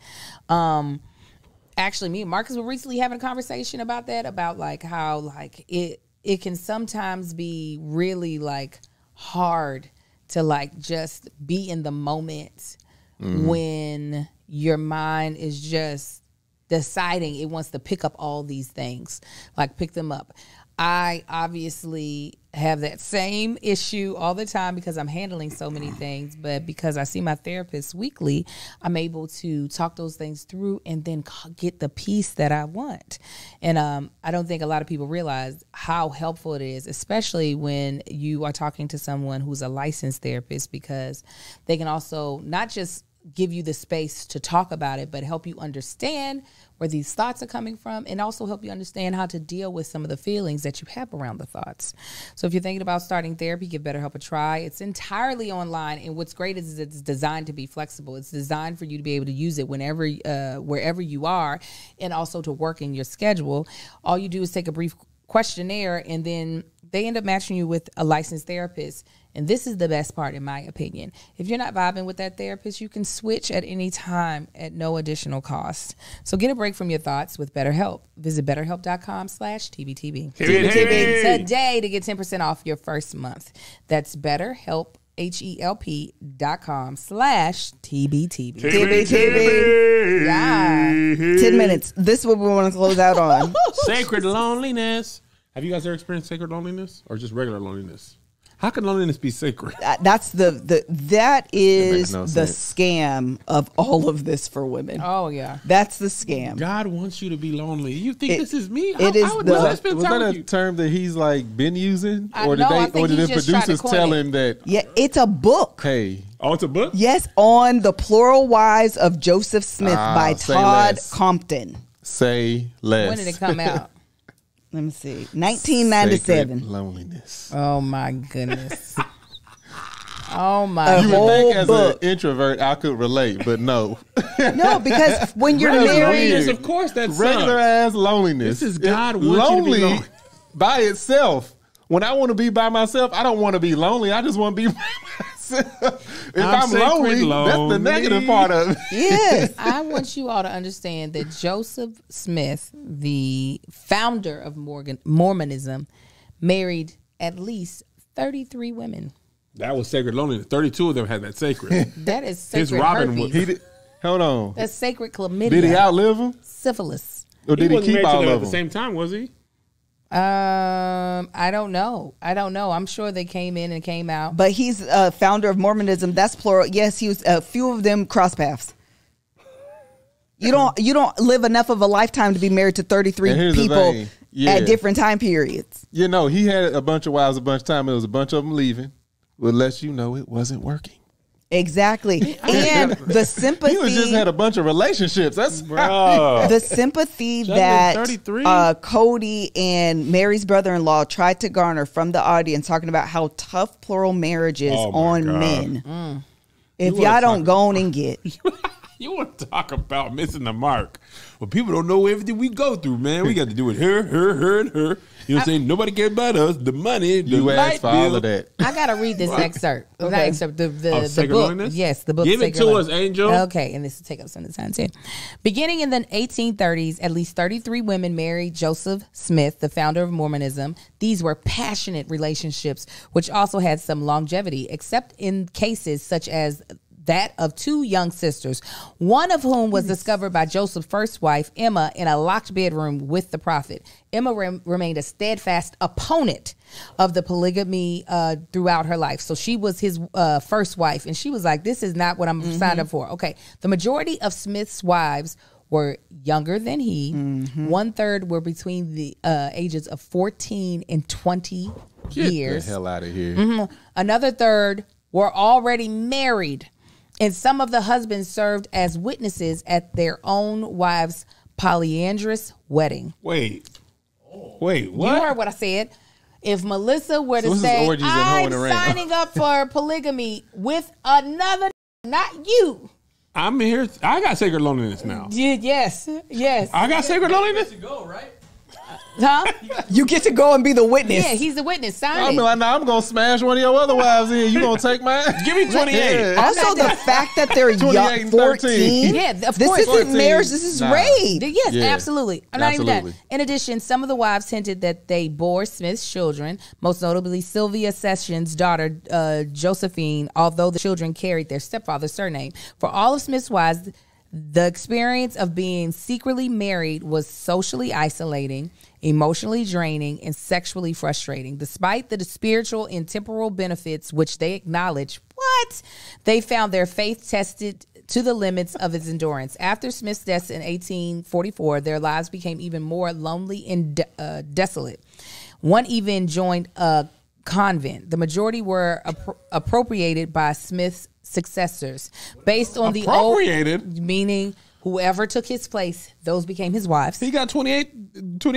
Actually, me and Marcus were recently having a conversation about that, about like how like it can sometimes be really like hard to like just be in the moment when your mind is just deciding it wants to pick up all these things, like pick them up. I obviously have that same issue all the time because I'm handling so many things, but because I see my therapist weekly, I'm able to talk those things through and then get the peace that I want. And I don't think a lot of people realize how helpful it is, especially when you are talking to someone who's a licensed therapist, because they can also not just give you the space to talk about it, but help you understand where these thoughts are coming from and also help you understand how to deal with some of the feelings that you have around the thoughts. So if you're thinking about starting therapy, give BetterHelp a try. It's entirely online, and what's great is it's designed to be flexible. It's designed for you to be able to use it whenever, wherever you are, and also to work in your schedule. All you do is take a brief questionnaire, and then they end up matching you with a licensed therapist. And this is the best part, in my opinion. If you're not vibing with that therapist, you can switch at any time at no additional cost. So get a break from your thoughts with BetterHelp. Visit BetterHelp.com/TBTB. Today to get 10% off your first month. That's BetterHelp, HELP.com/TBTB. TBTB. Yeah. 10 minutes. This is what we want to close out on. Sacred loneliness. Have you guys ever experienced sacred loneliness or just regular loneliness? How can loneliness be sacred? That is no the sense. scam of all of this for women. Oh, yeah. That's the scam. God wants you to be lonely. You think this is me? it is would the- I spend Was time that with a you? term that he's like been using, I or did know, I they, think or did he the just tried to producers coin tell it. him that? Yeah, it's a book. Hey, Oh, it's a book? Yes, on The Plural Wives of Joseph Smith by say Todd less. Compton. say less. When did it come out? Let me see. 1997. Sacred loneliness. Oh, my goodness. Oh, my A You whole would think as book. an introvert I could relate, but no. No, because when you're Regular married, Loneliness, of course, that's Regular ass loneliness. This is God wants you to be lonely lonely. by itself. When I want to be by myself, I don't want to be lonely. I just want to be by myself. If I'm sacred lonely, that's the lonely. negative part of it. yes. I want you all to understand that Joseph Smith, the founder of Mormonism, married at least 33 women. That was sacred loneliness. 32 of them had that sacred. That is sacred His Robin herpes. Hood. Hold on. That's sacred chlamydia. Did he outlive him? Syphilis. Or did he wasn't keep married to all them of at the them? same time, was he? I don't know. I'm sure they came in and came out. But he's a founder of Mormonism. That's plural. Yes, he was. A few of them cross paths. You don't live enough of a lifetime to be married to 33 And here's the people thing. Yeah. at different time periods. You know, he had a bunch of wives a bunch of time. It was a bunch of them leaving. Would let you know it wasn't working. Exactly. And the sympathy. He was just had a bunch of relationships. That's Bro. the sympathy Juggling that 33? Cody and Mary's brother-in-law tried to garner from the audience, talking about how tough plural marriage is Oh, my on God. men. If You wanna y'all don't talk- go on and get, You want to talk about missing the mark? Well, people don't know everything we go through, man. We got to do it her, and her. You know what I'm saying? Nobody cares about us. The money, the you light asked for all bill. of that. I gotta read this excerpt. Not Okay. excerpt. The Of the Sacred book. Loneliness? Yes, the book. Give it Sacred to Loneliness. us, Angel. Okay, and this will take up some of the time too. Beginning in the 1830s, at least 33 women married Joseph Smith, the founder of Mormonism. These were passionate relationships, which also had some longevity, except in cases such as that of two young sisters, one of whom was discovered by Joseph's first wife, Emma, in a locked bedroom with the prophet. Emma remained a steadfast opponent of the polygamy throughout her life. So she was his first wife, and she was like, this is not what I'm signed up for. Okay, the majority of Smith's wives were younger than he. 1/3 were between the ages of 14 and 20 Get years. the hell out of here. Another third were already married, and some of the husbands served as witnesses at their own wives' polyandrous wedding. Wait, what? You heard what I said. If Melissa were So to this is say, orgies and I'm hoeing around." signing up for polygamy with another Not you. I'm here. I got sacred loneliness now. Yes. I got sacred loneliness. Huh? You get to go and be the witness. Yeah, he's the witness. Sign I'm it. like, nah, I'm gonna smash one of your other wives in. You gonna take mine? Give me 28. Yeah. Also, the fact that they're 28 young, and 14. 13. Yeah, of This course. isn't 14. marriage. This is Nah. rape. Yes, Yeah. absolutely. I'm not even Absolutely. done. In addition, some of the wives hinted that they bore Smith's children, most notably Sylvia Sessions' daughter, Josephine, although the children carried their stepfather's surname. For all of Smith's wives, the experience of being secretly married was socially isolating, emotionally draining, and sexually frustrating. Despite the spiritual and temporal benefits which they acknowledge, they found their faith tested to the limits of its endurance. After Smith's death in 1844, their lives became even more lonely and desolate. One even joined a convent. The majority were appropriated by Smith's successors based on the old, meaning whoever took his place, those became his wives. He got 28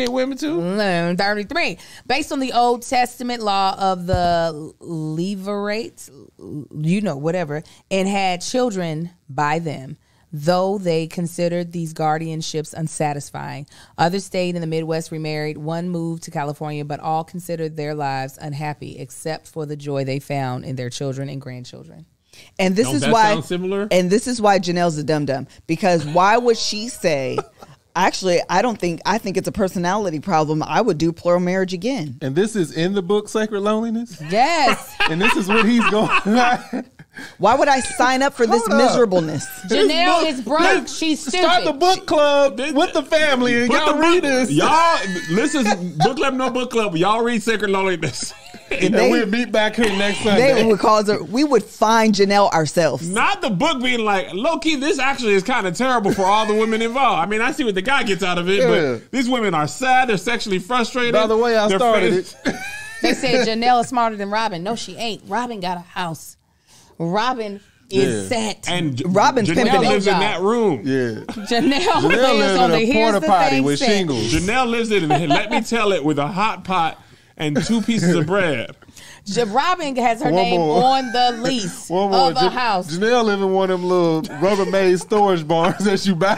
women too? 33. Based on the Old Testament law of the Levites, whatever, and had children by them, though they considered these guardianships unsatisfying. Others stayed in the Midwest, remarried. One moved to California, but all considered their lives unhappy, except for the joy they found in their children and grandchildren. And this Don't is that why sound similar? And this is why Janelle's a dum-dum. Because why would she say, actually, I think it's a personality problem. I would do plural marriage again. And this is in the book Sacred Loneliness? Yes. And this is what he's going. Why would I sign up for this Hold up. miserableness? Janelle is broke. She's stupid. Start the book club with the family and get the readers. Y'all, listen, book club, no book club. Y'all read Sacred Loneliness. And we'll meet back here next Sunday. They would cause her. We would find Janelle ourselves. Not the book being like, low key, this actually is kind of terrible for all the women involved. I mean, I see what the guy gets out of it, Yeah. but these women are sad. They're sexually frustrated. By the way, I Their started face- it. They said Janelle is smarter than Robin. No, she ain't. Robin got a house. Robin is set. And Robin's Janelle pimping it. lives in that room. Yeah. Janelle Janelle lives lives on in the a here's porta the potty thing with set. shingles. Janelle lives in it, let me tell it, with a hot pot and 2 pieces of bread. Robin has her One name more. on the lease One more. of a house. Janelle live in one of them little Rubbermaid storage barns that you buy.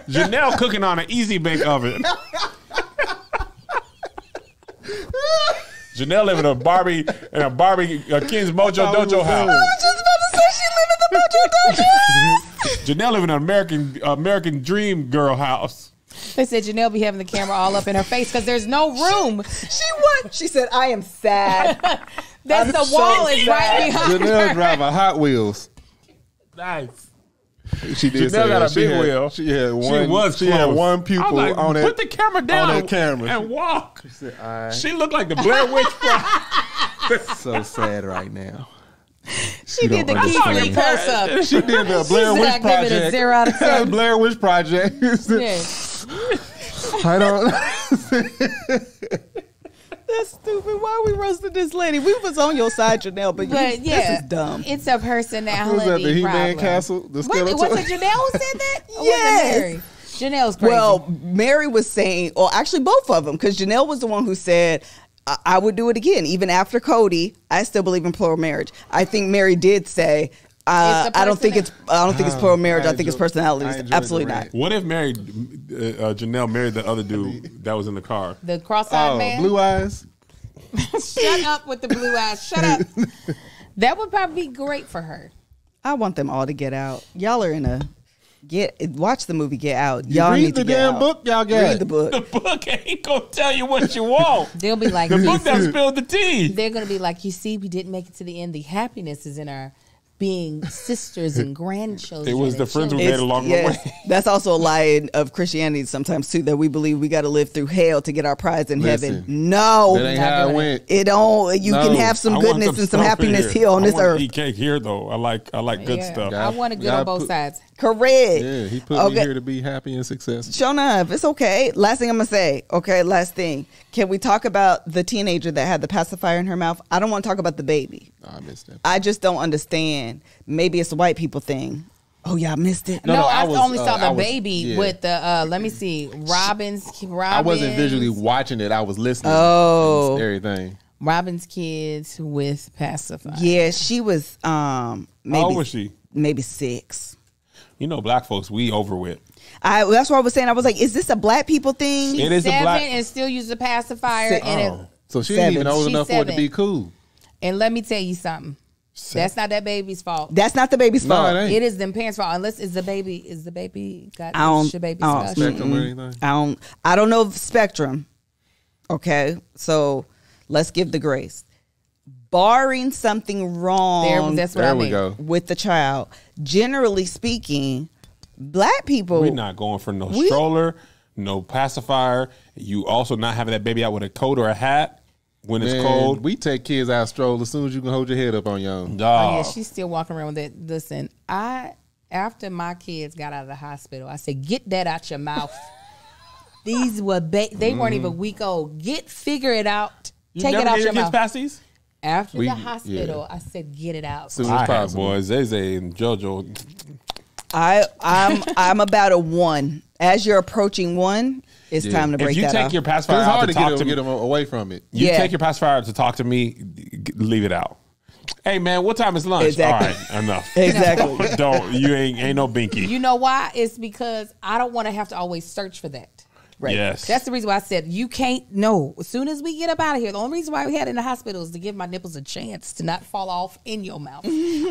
Janelle cooking on an Easy Bake oven. Janelle live in a Barbie Ken's Mojo Dojo house. Just about to say she live in the Mojo Dojo. Janelle live in an American Dream Girl house. They said Janelle be having the camera all up in her face because there's no room. She said, I am sad. That's the wall is right behind Janelle her. drive a Hot Wheels. Nice. She did Janelle say got that. a big wheel. She had one. She had one pupil like, on that. put the camera down on that camera. and walk. She said, She looked like the Blair Witch Project. so sad right now. She did the don't key understand. close up. She did the Blair said, Witch "I give it a Project. 0 out of 10." Blair Witch Project. Yeah. I don't. That's stupid. Why we roasted this lady? We was on your side, Janelle, but But yeah, this is dumb. it's a personality Was that the He-Man problem. castle? The What, skeleton? was it Janelle who said that? Or was it Yes. Mary? Janelle's crazy. Well, Mary was saying, or actually both of them, because Janelle was the one who said, I would do it again. Even after Cody, I still believe in plural marriage. I think Mary did say, I don't think it's plural marriage. I think it's personalities. Absolutely not. What if Janelle married the other dude that was in the car? the cross-eyed Oh, man. Blue Eyes. Shut up with the blue eyes. Shut up. That would probably be great for her. I want them all to get out. Y'all are in a watch the movie Get Out. Y'all Read need the to get damn out. book y'all got. Read the book. The book ain't gonna tell you what you want. They'll be like, The book that spilled the tea. they're going to be like, you see, we didn't make it to the end. The happiness is in our being sisters and grandchildren. It was the and friends we children. made along the Yes, way. that's also a lie of Christianity sometimes too, that we believe we got to live through hell to get our prize in Listen, heaven. No, That ain't how it went. it don't. You No. can have some I want goodness and some stuff in happiness here. here on I this want to earth. eat cake here though. I like good Yeah. stuff. I want to good Gotta on both put- sides. Correct. Yeah, he put me here to be happy and successful. Show enough. It's okay. Last thing I'm gonna say. Okay, last thing. Can we talk about the teenager that had the pacifier in her mouth? I don't want to talk about the baby. Oh, I missed that. I just don't understand. Maybe it's a white people thing. Oh yeah, I missed it. No, I was, only saw the I was- baby yeah. with the, let me see, Robin's. I wasn't visually watching it. I was listening. Oh. and everything. Robin's kids with pacifier. Yeah, she was maybe How old was she? maybe 6. You know, black folks, we over with. That's what I was saying. I was like, is this a black people thing? It is a 7 black. and still use a pacifier. So she ain't even 7. old She's enough for it to 7. be cool. And let me tell you something. That's not that baby's fault. That's not the baby's No, fault. it ain't. It is them parents' fault. Unless is the baby got I don't- your baby I don't special. Spectrum or anything. I don't know spectrum. Okay, so let's give the grace. Barring something wrong That's what There I we mean. go. with the child, generally speaking, black people. We're not going for no stroller, no pacifier. You also not having that baby out with a coat or a hat when it's Man, cold. we take kids out stroll as soon as you can hold your head up on your own. Oh Dog. yeah, she's still walking around with that. Listen, after my kids got out of the hospital, I said, "Get that out your mouth." These were they weren't even a week old. Figure it out. You Take never it out gave your kids mouth. pasties? After We- the hospital, I said, "Get it out." Soon as I had possible. boys, Zay and JoJo. I'm about a 1. As you're approaching 1, it's time to break If you that take off. your 'Cause pacifier it's out hard to to talk to get me, them away from it. you Yeah. take your pacifier to talk to me, leave it out. Hey man, what time is lunch? Exactly. All right, enough. Exactly. Don't you ain't no binky. You know why? It's because I don't want to have to always search for that. Right. Yes. That's the reason why I said you can't. No, as soon as we get up out of here, the only reason why we had it in the hospital is to give my nipples a chance to not fall off in your mouth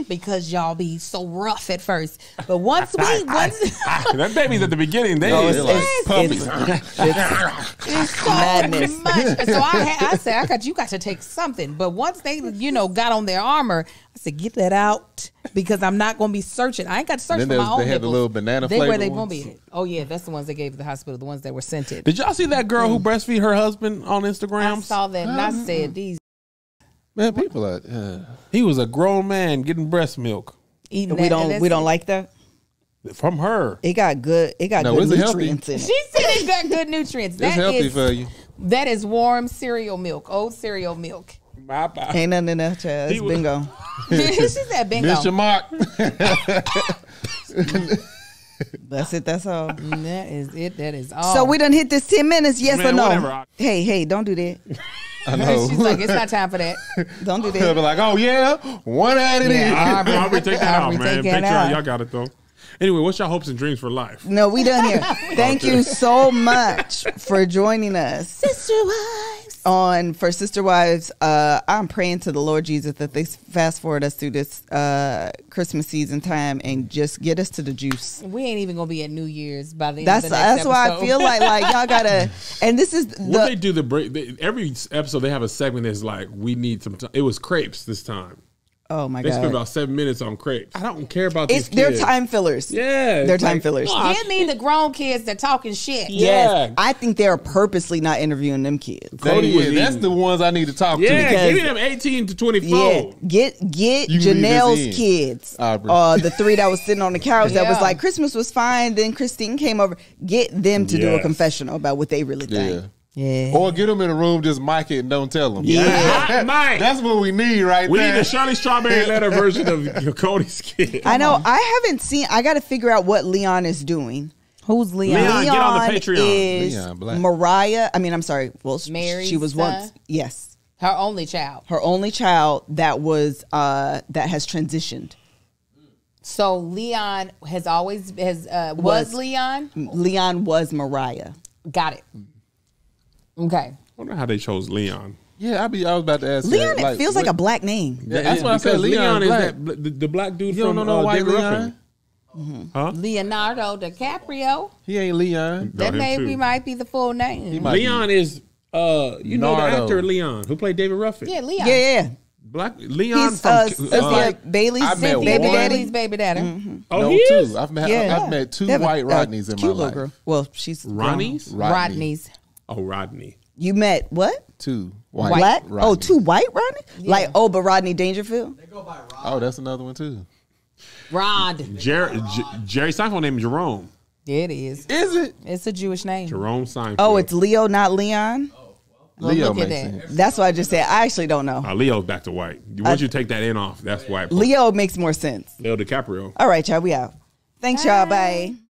because y'all be so rough at first. But once that baby's at the beginning. They No, is like it's it's so Madness. much. So I said, you got to take something. But once they, got on their armor, I said, get that out because I'm not going to be searching. I ain't got to search And for then my own they had the nipples. little banana They where flavored they ones. won't be. Oh yeah, that's the ones they gave at the hospital. The ones that were scented. Did y'all see that girl who breastfeed her husband on I Instagram? saw that and I said, these Man, people are. He was a grown man getting breast milk eating we that, and don't that's- like that. from her. It got good. It got No, good is it healthy? nutrients in it. She said it got good nutrients. It's That healthy is for you. That is warm cereal milk, old cereal milk. My bad. Ain't nothing in that, child. It's He was- bingo. She said bingo. Mr. Mark. That's it. That's all. That is it. That is all. So we done hit this 10 minutes. Yes Man, or no? whatever. Hey, don't do that. I know. She's like, it's not time for that. Don't do They'll be that. like, oh yeah, one added in. I'll be taking that out, Aubrey, man. take that Patreon, out. y'all got it though. Anyway, what's your hopes and dreams for life? No, we done here. Thank you so much for joining us. Sister Wives. For Sister Wives, I'm praying to the Lord Jesus that they fast forward us through this Christmas season time and just get us to the juice. We ain't even gonna be at New Year's by the end That's of the next why I episode. feel like y'all gotta. And this is What they do the break? Every episode they have a segment that's like, we need some time. It was crepes this time. oh my They spent god, about 7 minutes on crepes. I don't care about it's these they're kids. time fillers. Yeah, they're it's time like, fillers. no, Give me the grown kids that talking shit. Yes, Yeah. I think they're purposely not interviewing them kids. Cody was That's eating. the ones I need to talk Yeah, to. because- give me them 18 to 24. Yeah, get You leave Janelle's this in. kids. Aubrey. The 3 that was sitting on the couch that was Yeah. like Christmas was fine. Then Christine came over. Get them to do a Yes. confessional about what they really think. Yeah. Yeah. Or get them in a room, just mic it and don't tell them. Hot mic. That's what we need right We there. need a Shirley Strawberry Letter version of Cody's kid. I know. I haven't seen. I got to figure out what Leon is doing. Who's Leon? Leon, get on the Patreon. Is Leon Black. Mariah? I'm sorry. Well, Mary's she was once. son? Yes, Her only child. her only child that was that has transitioned. So Leon was Was. Leon. Leon was Mariah. Got it. Okay. I wonder how they chose Leon. Yeah, I was about to ask Leon. that. It feels like a black name. Yeah, that's why I said Because Leon is Black. that the black dude You don't from know no white David Leon? Ruffin. Huh? Leonardo DiCaprio. He ain't Leon. That him maybe too. might be the full name. He might be. Leon is you know the Nardo. actor Leon who played David Ruffin. Yeah, Leon. Yeah. Black Leon He's from Cynthia Bailey's I met baby one. daddy. Bailey's baby daddy. Oh, no, he is? two. I've met Yeah. I've met 2 They have a- white Rodneys in my cute little life. girl. Well, she's Ronnie's? Rodney's. Oh, Rodney. You met what? 2 white. Black? Rodneys. Oh, 2 white Rodney? Like, but Rodney Dangerfield? Oh, that's another one too. Rod. Jerry Seinfeld named Jerome. It is. Is it? It's a Jewish name. Jerome Seinfeld. Oh, it's Leo, not Leon? Well, Leo look at makes that. sense. That's what I just said. I actually don't know. Leo's back to white. Once you take that N off, that's white. Leo makes more sense. Leo DiCaprio. All right, y'all. We out. Thanks, y'all. Bye.